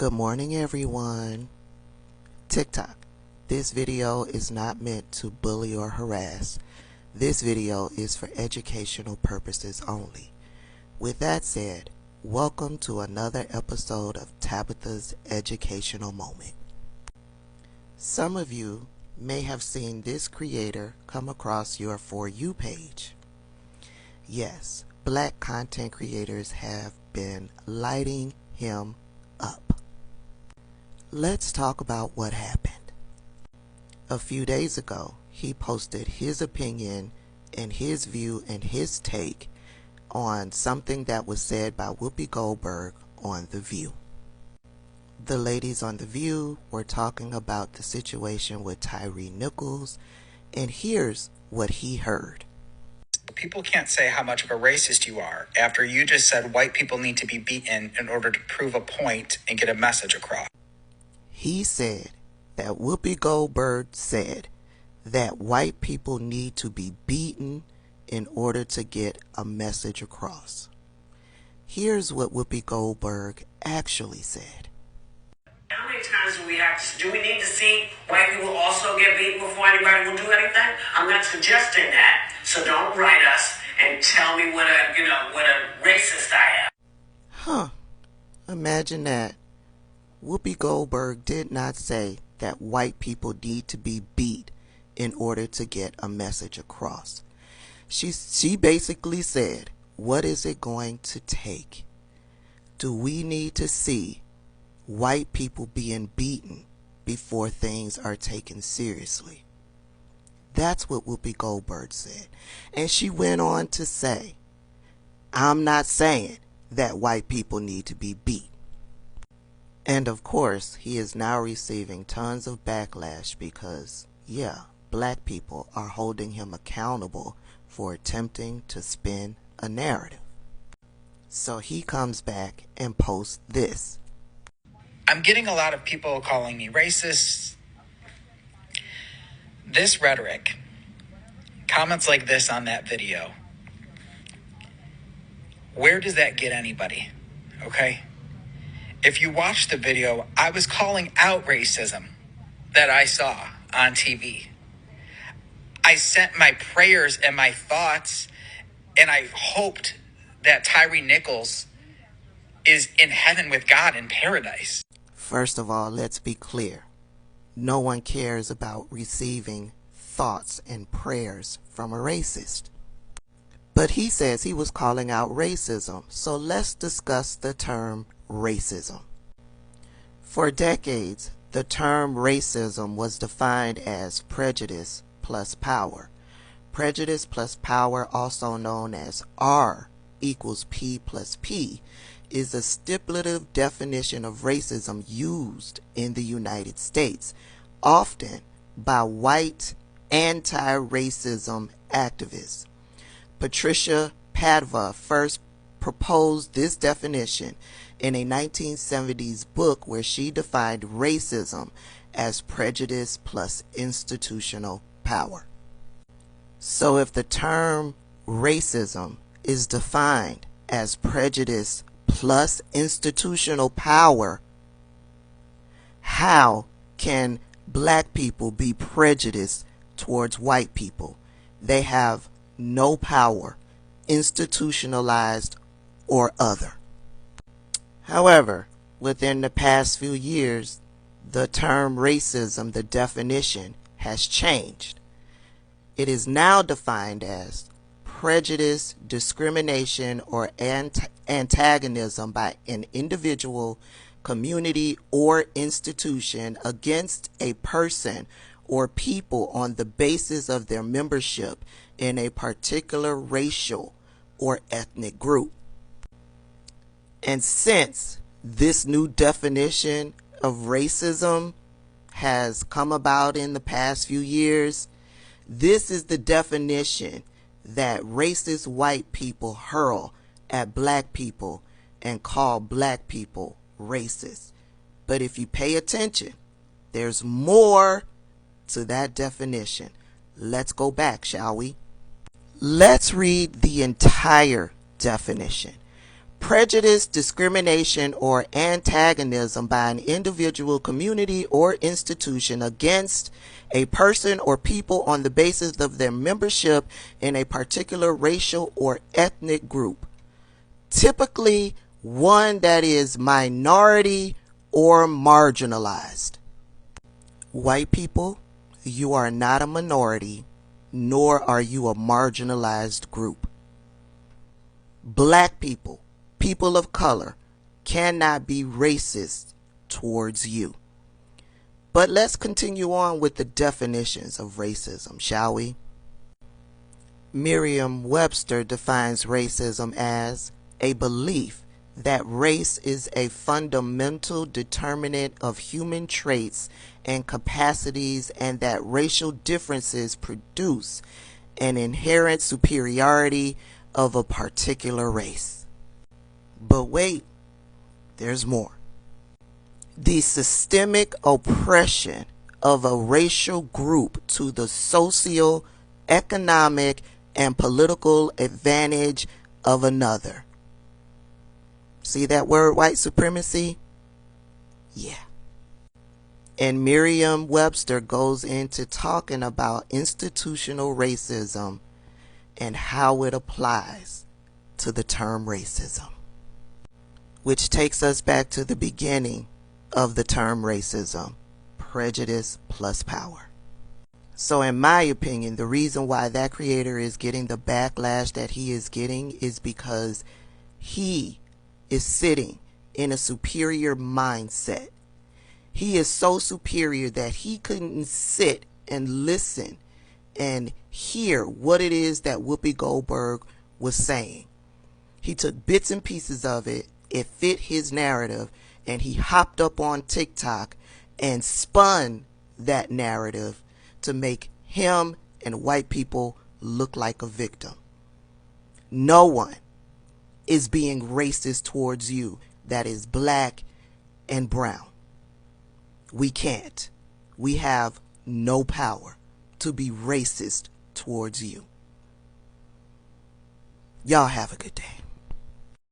Good morning, everyone. TikTok. This video is not meant to bully or harass. This video is for educational purposes only. With that said, welcome to another episode of Tabitha's Educational Moment. Some of you may have seen this creator come across your For You page. Yes, black content creators have been lighting him up. Let's talk about what happened. A few days ago, he posted his opinion and his view and his take on something that was said by Whoopi Goldberg on The View. The ladies on The View were talking about the situation with Tyre Nichols, and here's what he heard. People can't say how much of a racist you are after you just said white people need to be beaten in order to prove a point and get a message across. He said that Whoopi Goldberg said that white people need to be beaten in order to get a message across. Here's what Whoopi Goldberg actually said. How many times do we need to see white people also get beaten before anybody will do anything? I'm not suggesting that. So don't write us and tell me what a racist I am. Imagine that. Whoopi Goldberg did not say that white people need to be beat in order to get a message across. She basically said, what is it going to take? Do we need to see white people being beaten before things are taken seriously? That's what Whoopi Goldberg said. And she went on to say, I'm not saying that white people need to be beat. And of course, he is now receiving tons of backlash because, black people are holding him accountable for attempting to spin a narrative. So he comes back and posts this. I'm getting a lot of people calling me racist. This rhetoric, comments like this on that video, where does that get anybody? Okay? If you watch the video, I was calling out racism that I saw on TV. I sent my prayers and my thoughts, and I hoped that Tyre Nichols is in heaven with God in paradise. First of all, let's be clear. No one cares about receiving thoughts and prayers from a racist. But he says he was calling out racism, so let's discuss the term racism. For decades, the term racism was defined as prejudice plus power. Prejudice plus power, also known as R equals P plus P, is a stipulative definition of racism used in the United States, often by white anti-racism activists. Patricia Padva first proposed this definition in a 1970s book where she defined racism as prejudice plus institutional power. So if the term racism is defined as prejudice plus institutional power, how can black people be prejudiced towards white people? They have no power, institutionalized or other. However, within the past few years, the term racism, the definition, has changed. It is now defined as prejudice, discrimination, or antagonism by an individual, community, or institution against a person or people on the basis of their membership in a particular racial or ethnic group. And since this new definition of racism has come about in the past few years, this is the definition that racist white people hurl at black people and call black people racist. But if you pay attention, there's more to that definition. Let's go back, shall we? Let's read the entire definition. Prejudice, discrimination, or antagonism by an individual, community, or institution against a person or people on the basis of their membership in a particular racial or ethnic group, typically one that is minority or marginalized. White people, you are not a minority, nor are you a marginalized group. Black people, people of color, cannot be racist towards you. But let's continue on with the definitions of racism, shall we? Merriam-Webster defines racism as a belief that race is a fundamental determinant of human traits and capacities, and that racial differences produce an inherent superiority of a particular race. But wait, there's more. The systemic oppression of a racial group to the social, economic, and political advantage of another. See that word, white supremacy? Yeah. And Merriam-Webster goes into talking about institutional racism and how it applies to the term racism. Which takes us back to the beginning of the term racism, prejudice plus power. So in my opinion, the reason why that creator is getting the backlash that he is getting is because he is sitting in a superior mindset. He is so superior that he couldn't sit and listen and hear what it is that Whoopi Goldberg was saying. He took bits and pieces of it, it fit his narrative, and he hopped up on TikTok and spun that narrative to make him and white people look like a victim. No one is being racist towards you that is black and brown. We can't. We have no power to be racist towards you. Y'all have a good day.